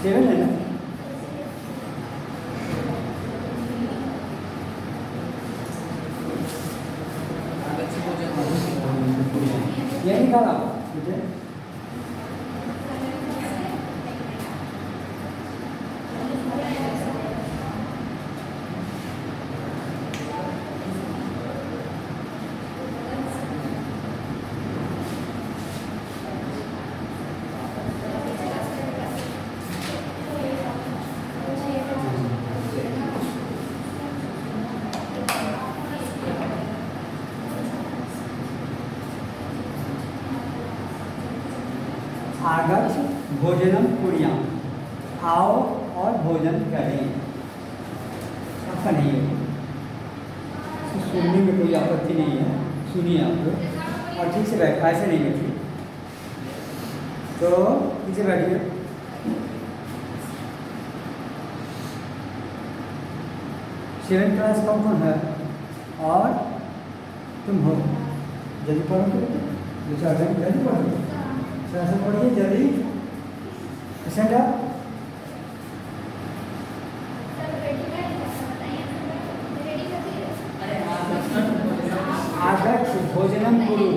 7 है ना? ये निकाला ठीक है। आगच्छ भोजनम कुर्याम, आओ और भोजन करें। आपका नहीं है तो सुनने में कोई आपत्ति नहीं है, सुनिए आप लोग और ठीक से बैठा, ऐसे नहीं बैठिए तो ठीक से बैठिए। सेवन क्लास कौन कौन है और तुम हो? जल्दी पढ़ो तो बेटे, 2-4 घंटे जल्दी पढ़ो, ऐसे पढ़िए जल्दी। सेंटर आगच्छ भोजनम कुरु,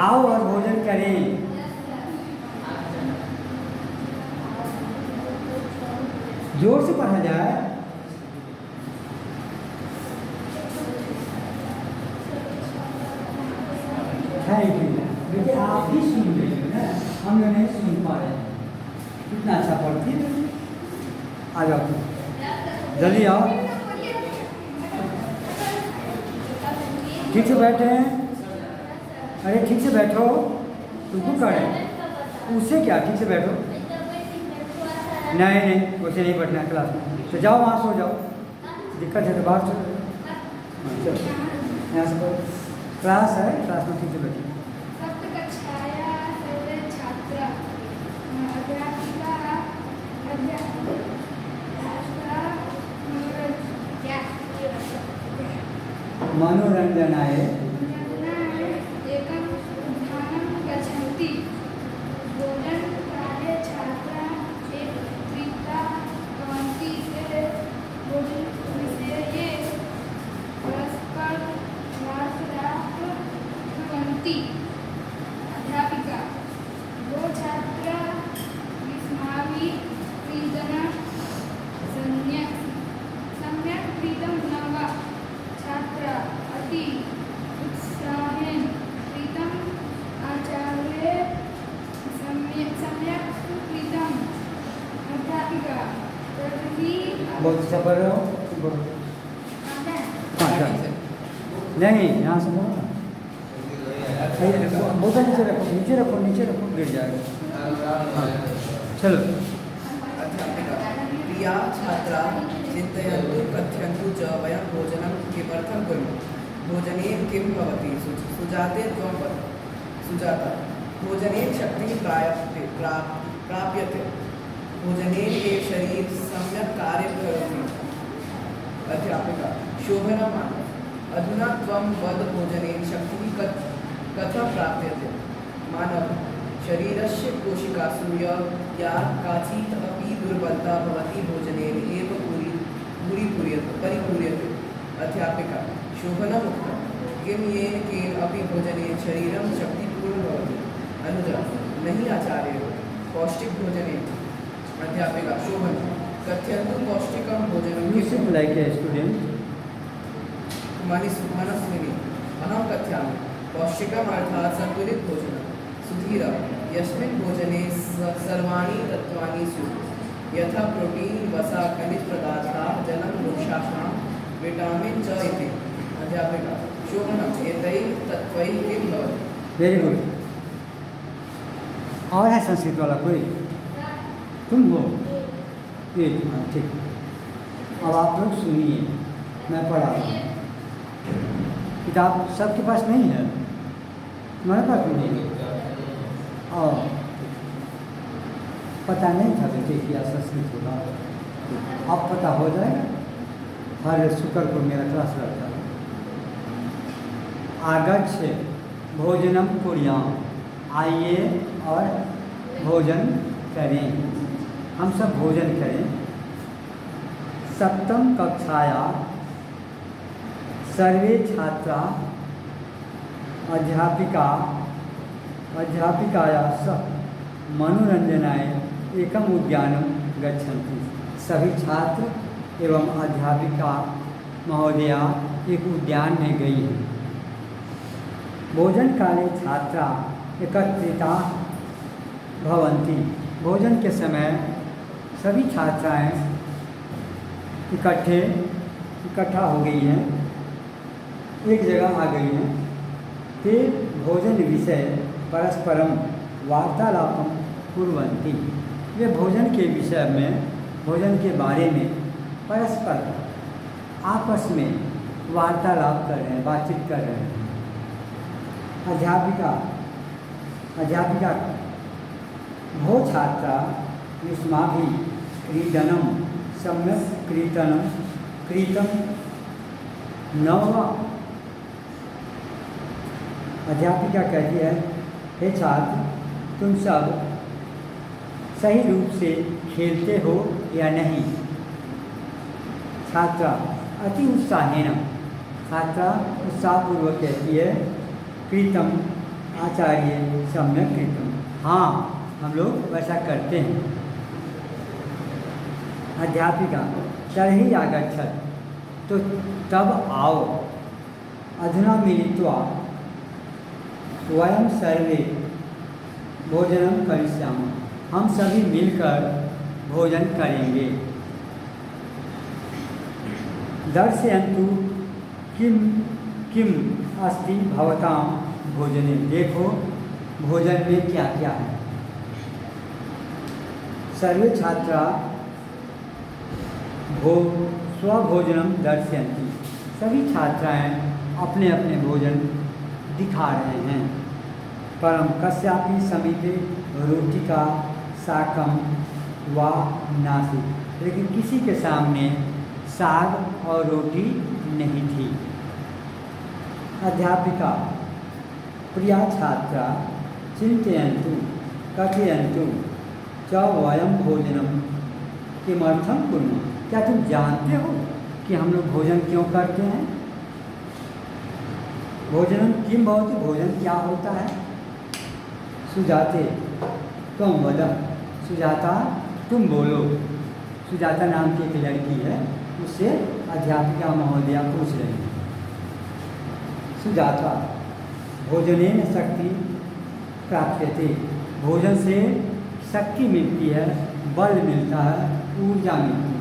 आओ और भोजन करें। जोर से पढ़ा जाए। Thank you. देखिए आप ही सुन रहे हो ना, हम लोग नहीं सुन पा रहे हैं। कितना अच्छा पढ़ती है। आ जाओ जल्दी आओ, ठीक से बैठे हैं। अरे ठीक से बैठो, तुमको करें उससे क्या, ठीक से बैठो। नहीं नहीं वैसे नहीं बैठना है क्लास में, तो जाओ वहाँ सो जाओ, दिक्कत है तो बाहर चलो। चलो यहाँ से क्लास है, क्लास में ठीक से बैठो। मनोरंजनाय एकं उद्यानं गच्छन्ति, भोजनकाले छात्राः एकत्रिताः भवन्ति, ते भोजनविषये परस्परं वार्तालापं कुर्वन्ति। अध्यापिका वो छात्राः युष्माभिः क्रीडनं सम्यक् क्रीडं न वा? छात्रा अति उत्साहेन क्रीडम्, आचार्य सम्यक् क्रीडम्। अध्यापिका तर्हि बहुत अच्छा पढ़ रहे हो। नहीं यहाँ से बोलो ना, बोतल नीचे रखो, नीचे रखो, नीचे रखो, गिर जाएगा। हाँ चलो। प्रिया छात्रा चिन्तयन्तु कथयन्तु च वयं भोजनं किमर्थं कुर्मः? भोजनेन किं भवति? सुजाते त्वं वद। सुजाता भोजनेन शक्तिः प्राप्यते, भोजनेन एव शरीर सम्यक् कार्यं करोति। अध्यापिका शोभनं मानव अधुना त्वं वद, भोजनेन शक्तिः कथं प्राप्यते? मानव शरीरस्य कोशिकासु या काचित् अपि दुर्बलता भवति, भोजनेन एव परिपूर्यते। अध्यापिका शोभनम् उक्तं, किं येन केन अपि भोजनेन शरीरं शक्तिपूर्णं भवति? अनुजा नहि आचार्य, पौष्टिक भोजनेन। अध्यापिका शोभनं कथयन्तु पौष्टिकं भोजनं किं? लाइक ए स्टूडेंट मनस्विनी अहं कथयामि, पौष्टिकम् अर्थात् संतुलित भोजनं। सुधीर यस्मिन् भोजने सर्वाणि तत्त्वानि स्युः, यथा प्रोटीन, वसा, खनिज पदार्थाः, जलं, वृक्षाणां विटामिन च इति। अध्यापिका शोभनम् एतैः तत्त्वैः किं भवति? Very good. और है संस्कृत वाला कोई? तुम हो? एक हाँ ठीक। अब आप लोग सुनिए, मैं पढ़ा रहा हूँ। किताब सबके पास नहीं है, तुम्हारे पास भी नहीं है। और पता नहीं था बेटे कि संस्कृत होगा, अब पता हो जाएगा। हर शुक्र को मेरा क्लास रहता है। आगच्छ भोजनम कुर्याम, आइए और भोजन करें, हम सब भोजन करें। सप्तम कक्षाया सर्वे छात्रा अध्यापिकाया सह मनोरंजनाय एकम उद्यानम गच्छन्ति। सभी छात्र एवं अध्यापिका महोदया एक उद्यान में गई हैं। भोजन काले छात्रा एकत्रिता भवन्ति। भोजन के समय सभी छात्राएं इकट्ठा हो गई हैं, एक जगह आ गई हैं। ते भोजन विषय परस्परम वार्तालापम कुर्वन्ति। वे भोजन के विषय में, भोजन के बारे में परस्पर आपस में वार्तालाप कर रहे हैं, बातचीत कर रहे हैं। अध्यापिका भो छात्रा युष्माभिः क्रीडनं सम्यक् क्रीतं न वा। अध्यापिका कहती है, हे छात्र, तुम सब सही रूप से खेलते हो या नहीं। छात्रा अति उत्साहेन, छात्रा उत्साहपूर्वक कहती है, कृतम आचार्य सम्यक कृतम, हाँ हम लोग वैसा करते हैं। अध्यापिका तर्हि आगच्छत, तो तब आओ। अधुना मिलित्वा वयं सर्वे भोजनं करिष्यामः, हम सभी मिलकर भोजन करेंगे। दर्शयन्तु किम अस्ति भवतां भोजने, देखो भोजन में क्या क्या है। सर्वे छात्रा स्वभोजनम दर्शयन्ति। सभी छात्राएं अपने अपने भोजन दिखा रहे हैं। परम कस्यापि समीपे रोटिका साकम वा नासी, लेकिन किसी के सामने साग और रोटी नहीं थी। अध्यापिका प्रिया छात्रा चिंतयन्तु कथयन्तु च वयं भोजनम किमर्थं कुर्मः। क्या तुम जानते हो कि हम लोग भोजन क्यों करते हैं? भोजनम किम भवति, भोजन क्या होता है? सुजाते त्वं वद, सुजाता तुम बोलो। सुजाता नाम की एक लड़की है, उससे अध्यापिका महोदया पूछ रही है। सुजाता भोजनेन शक्ति प्राप्यते, भोजन से शक्ति मिलती है, बल मिलता है, ऊर्जा मिलती है।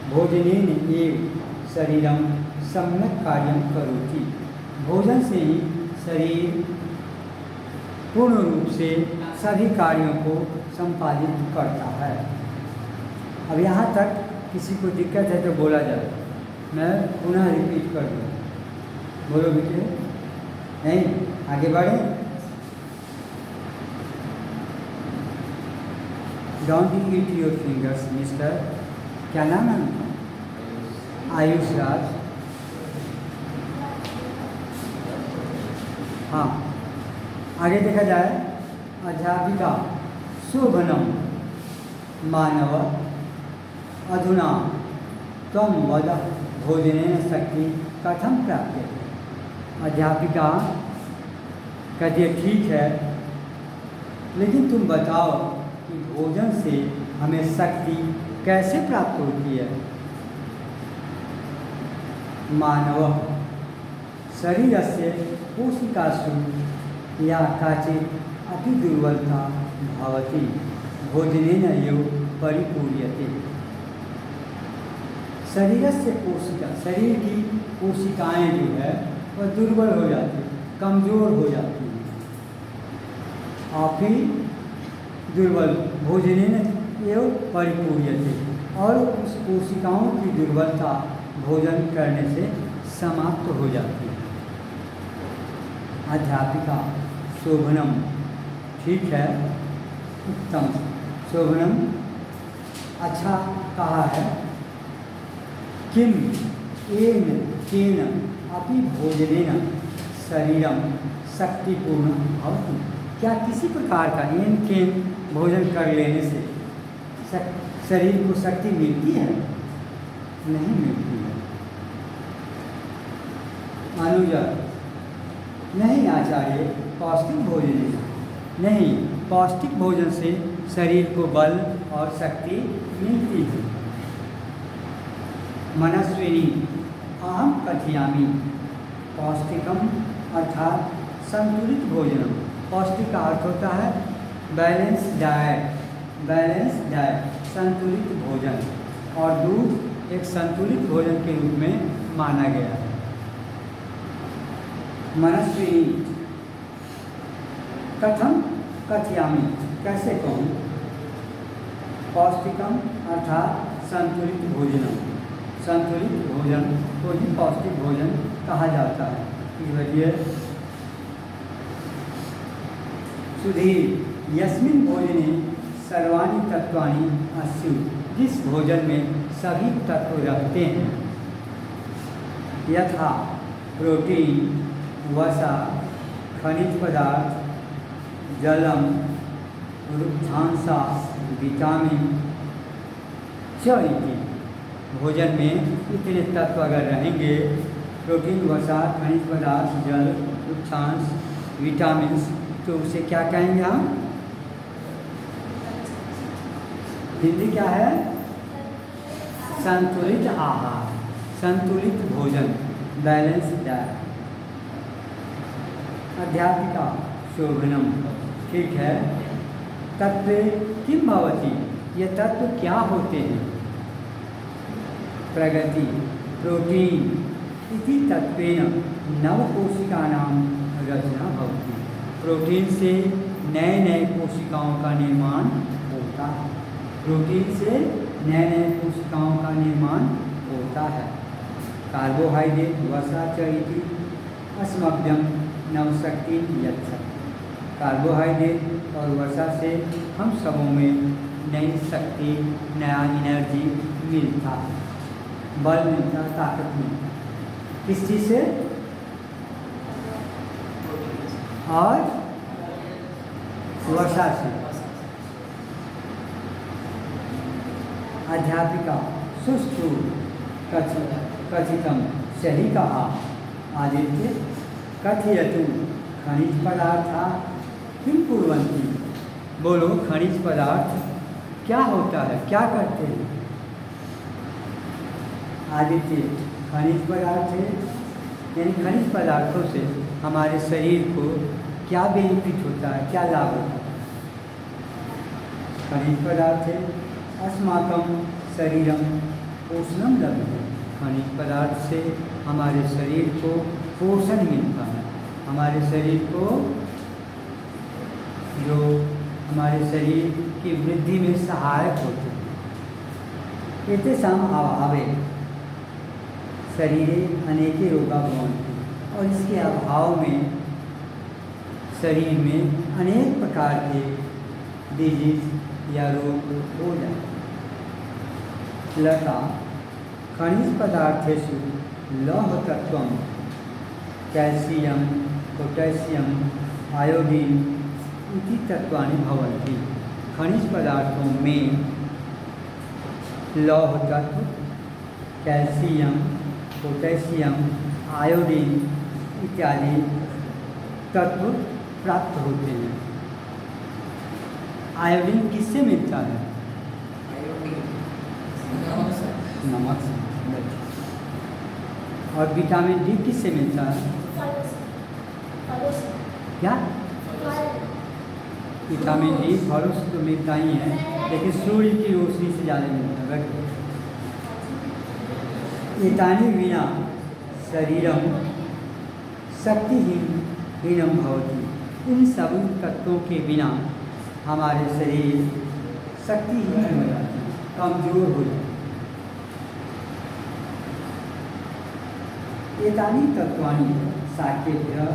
भोजनेन एव शरीरम सम्यक कार्यम करोति, भोजन से ही शरीर पूर्ण रूप से सभी कार्यों को संपादित करता है। अब यहाँ तक किसी को दिक्कत है तो बोला जाए, मैं पुनः रिपीट कर दूँ। बोलो बेटे, नहीं आगे बढ़े। Don't eat your fingers mister, क्या नाम है उनका? आयुष राज। हाँ, आगे देखा जाए। अध्यापिका शोभनम मानव अधुना त्वं वद भोजनेन शक्ति कथम प्राप्यते। अध्यापिका कहती है, ठीक है, लेकिन तुम बताओ कि भोजन से हमें शक्ति कैसे प्राप्त होती है। मानव शरीरस्य कोशिकासु या काचित् अति दुर्बलता भवति, भोजनेन एव परिपूर्यते। शरीरस्य कोशिका, शरीर की कोशिकाएं जो है वह दुर्बल हो जाती है, कमज़ोर हो जाती है। आप ही दुर्बल भोजनेन एव परिपूर्यते, और उस कोशिकाओं की दुर्बलता भोजन करने से समाप्त हो जाती है। अध्यापिका शोभनम, ठीक है, उत्तम, शोभनम अच्छा कहा है। किम एन केन अपि भोजनेन शरीरम शक्तिपूर्ण भवति, क्या किसी प्रकार का एन केन भोजन कर लेने से शरीर को शक्ति मिलती है? नहीं मिलती है। अनुजा, नहीं आचार्य, पौष्टिक भोजन नहीं, पौष्टिक भोजन से शरीर को बल और शक्ति मिलती है। मनस्विनी, अहम कथयामि पौष्टिकम अर्थात संतुलित भोजन। पौष्टिक का अर्थ होता है बैलेंस डाइट, संतुलित भोजन, और दूध एक संतुलित भोजन के रूप में माना गया है। मनस्विनी, कथम कथयामि, कैसे कहूँ? पौष्टिकम अर्थात संतुलित भोजनम, संतुलित भोजन को ही पौष्टिक भोजन कहा जाता है। इसलिए सुधीर, यस्मिन् भोजने सर्वाणि तत्वानि अस्यु, जिस भोजन में सभी तत्व रहते हैं, यथा प्रोटीन, वसा, खनिज पदार्थ, जलम, रुक्षांसा, विटामिन च इति। भोजन में इतने तत्व अगर रहेंगे, प्रोटीन, वसा, खनिज पदार्थ, जल, रुक्षांश, विटामिन, तो उसे क्या कहेंगे हम? हिंदी क्या है? संतुलित आहार, संतुलित भोजन, बैलेंस डाइट। अध्यापिका शोभनम, ठीक है। तत्व किम भवति, ये तत्व क्या होते हैं? प्रगति, प्रोटीन इति तत्वेन नवकोशिकानां रचना भवति। प्रोटीन से नए नए कोशिकाओं का निर्माण होता है। प्रोटीन से नए नए कोशिकाओं का निर्माण होता है। कार्बोहाइड्रेट, वसा च इति अस्मभ्यम नवशक्ति यच्छति। कार्बोहाइड्रेट और वसा से हम सबों में नई शक्ति, नया एनर्जी मिलता है, बल मिलता, ताकत मिलता। किस चीज़ से? और वसा से। अध्यापिका सुष्ठु कथितम, सही कहा आदित्य। कथयतु खनिज पदार्था किम कुर्वन्ति, बोलो खनिज पदार्थ क्या होता है, क्या करते हैं? आदित्य, खनिज पदार्थ है, यानी खनिज पदार्थों से हमारे शरीर को क्या बेनिफिट होता है, क्या लाभ होता है? खनिज पदार्थ है अस्माकं शरीरम पोषणम लभ्यते। खनिज पदार्थ से हमारे शरीर को पोषण मिलता है, हमारे शरीर को, जो हमारे शरीर की वृद्धि में सहायक होते हैं। एतेषाम् अभावे शरीरे अनेके रोगा भवन्ति, और इसके अभाव में शरीर में अनेक प्रकार के डिजीज या रोग हो जाते। लता, खनिज पदार्थेषु लौह तत्वं कैल्शियम, पोटेशियम, आयोडीन इति तत्वानि भवन्ति। खनिज पदार्थों में लौह तत्व, कैल्शियम, पोटेशियम, आयोडीन इत्यादि तत्व प्राप्त होते हैं। आयोडीन किससे मिलता है? नमक से। और विटामिन डी किससे मिलता है? क्या? विटामिन डी फलों से तो मिलता ही है, लेकिन सूर्य की रोशनी से ज़्यादा मिलता है। एतानि विना शरीरम शक्तिहीनम भवति। इन सभी तत्वों के बिना हमारे शरीर शक्तिहीन हो जाते हैं, कमजोर हो जाते हैं। एतानि तत्वानि शाकेभ्यः,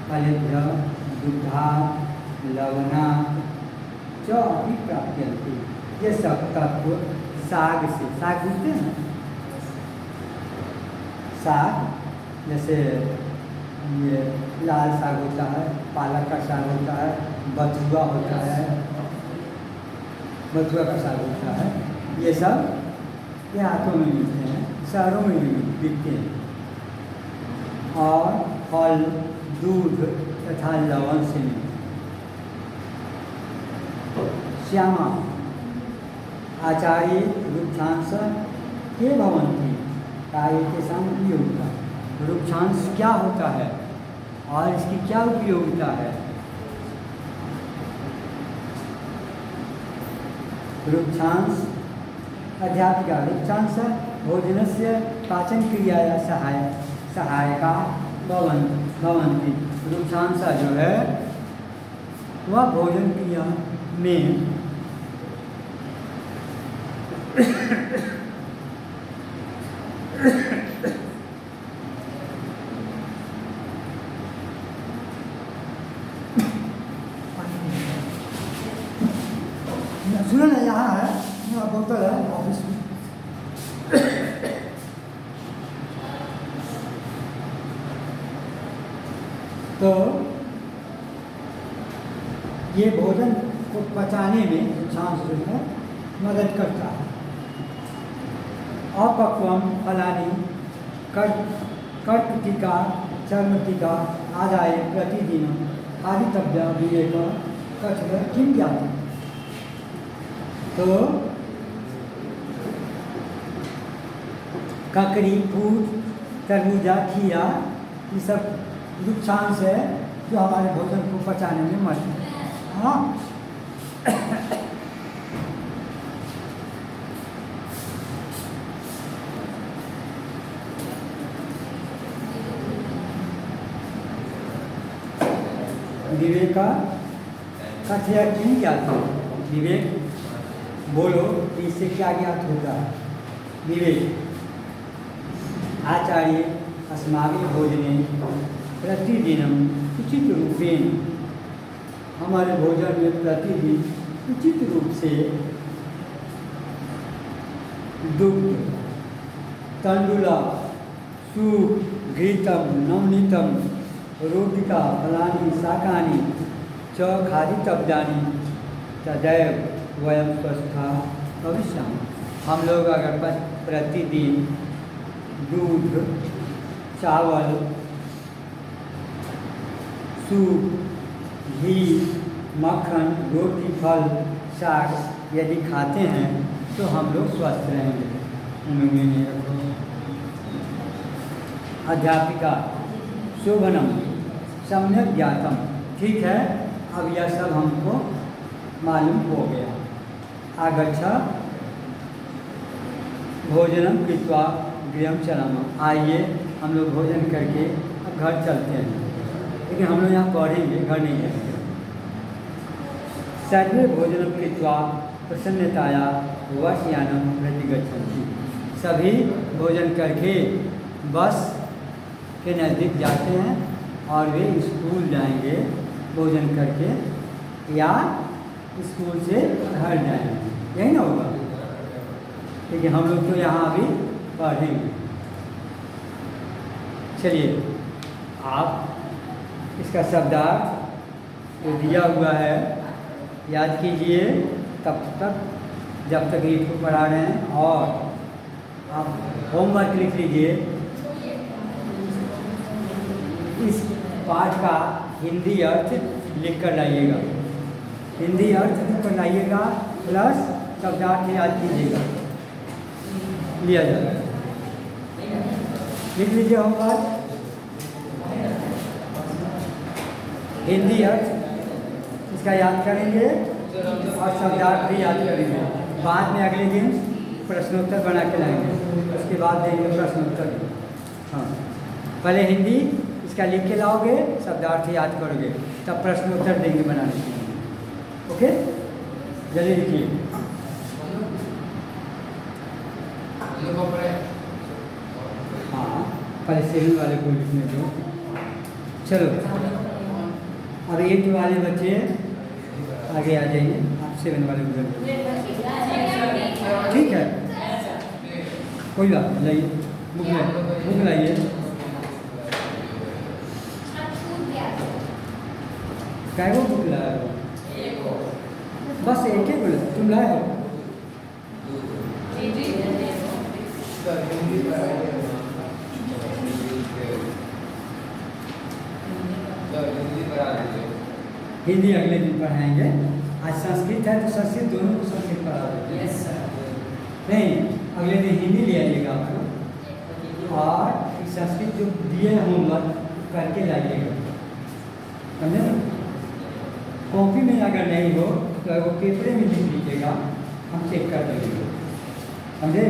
फलेभ्यः, दुग्धात्, लवणात् च अपि प्राप्यन्ते। ये सब तत्व साग से, साग बुझते हैं? साग जैसे ये लाल साग होता है, पालक का साग होता है, बथुआ होता है, बथुआ का साग होता है, ये सब देहातों में मिलते हैं, शहरों में भी बिकते हैं। और फल, दूध तथा लवण से मिलते हैं। श्यामा आचार्य वृक्षांश के भवंती कार्य के सामने होता है। वृक्षांश क्या होता है और इसकी क्या उपयोगिता है? वृक्षांश अध्यापिका वृक्षांश भोजनस्य पाचन क्रियाया सहायका भवन्ति। वृक्षांश जो है वह भोजन क्रिया में सुनो ना, यहाँ है, यहाँ बोतल है ऑफिस में। तो ये भोजन को पचाने में वृक्षांश जो है मदद करता है। अपक्वम फलानी कर्कटिका चर्मटिका आदाय प्रतिदिन खादितव्य विवेक कथन किम ज्ञात। तो ककड़ी, फूल, तरबूजा, खीरा, ये सब वृक्षांश है जो हमारे भोजन को पचाने में मदद करता है। हाँ विवेक का कथया क्यों ज्ञात हो? विवेक बोलो कि इससे क्या ज्ञात होता है? विवेक आचार्य अस्माभिः भोजने प्रतिदिन उचित रूपेण, हमारे भोजन में प्रतिदिन उचित रूप से दुग्ध, तंडुला, सूप, घृतम, नवनीतम, रोटिका, फलानी शाकानि च खादितव्यानि तदैव वयं स्वस्था भविष्यामः। हम लोग अगर प्रतिदिन दूध, चावल, सूप, घी, मक्खन, रोटी, फल, साग यदि खाते हैं तो हम लोग स्वस्थ रहेंगे। उन्होंने नहीं रखो। अध्यापिका शोभनम सम्यक ज्ञातम। ठीक है, अब यह सब हमको मालूम हो गया। आगच्छ भोजनम कृत्वा गृहम चलामः। आइए हम लोग भोजन करके अब घर चलते हैं। लेकिन हम लोग यहाँ पढ़ेंगे, घर नहीं जाएंगे। सर्वे भोजनम कृत्वा प्रसन्नताया वशयानम प्रतिगच्छन्ति। सभी भोजन करके बस के नज़दीक जाते हैं और वे स्कूल जाएंगे भोजन करके, या स्कूल से घर जाएंगे। यही ना होगा? क्योंकि हम लोग तो यहाँ अभी पढ़ेंगे। चलिए, आप इसका शब्दार्थ जो दिया हुआ है याद कीजिए तब तक, जब तक इसको पढ़ा रहे हैं। और आप होमवर्क लिख लीजिए। इस पाठ का हिंदी अर्थ लिख कर लाइएगा। हिंदी अर्थ लिख कर लाइएगा, प्लस शब्दार्थ याद कीजिएगा। लिया जाएगा, लिख लीजिए होमवर्क। हिंदी अर्थ इसका याद करेंगे और शब्दार्थ भी याद करेंगे। बाद में अगले दिन प्रश्नोत्तर बना के लाएंगे, उसके बाद देंगे प्रश्नोत्तर। हाँ, पहले हिंदी इसका लिख के लाओगे, शब्दार्थ याद करोगे, तब प्रश्नोत्तर देंगे बनाने के लिए। ओके, जल्दी लिखिए। हाँ, पहले सेवन वाले को लिखने दो। चलो, अब 8 वाले बच्चे आगे आ जाइए। आप 7 वाले उधर। ठीक है, कोई बात नहीं, लाइए बुक लाइए। क्या वो बुक लाया? बस एक ही बोले तुम लाए हो। जी सर हिंदी पढ़ाएंगे। सर हिंदी पढ़ा दीजिए। हिंदी अगले दिन पढ़ाएंगे। आज संस्कृत है तो संस्कृत दोनों को संस्कृत पढ़ा देते हैं। Yes sir. नहीं, अगले दिन हिंदी ले आइएगा आप लोग और संस्कृत जो दिए होमवर्क करके लाइएगा, समझे ना। कॉपी में अगर नहीं हो तो वो पेपरे में लिख लीजिएगा, हम चेक कर देंगे, समझे।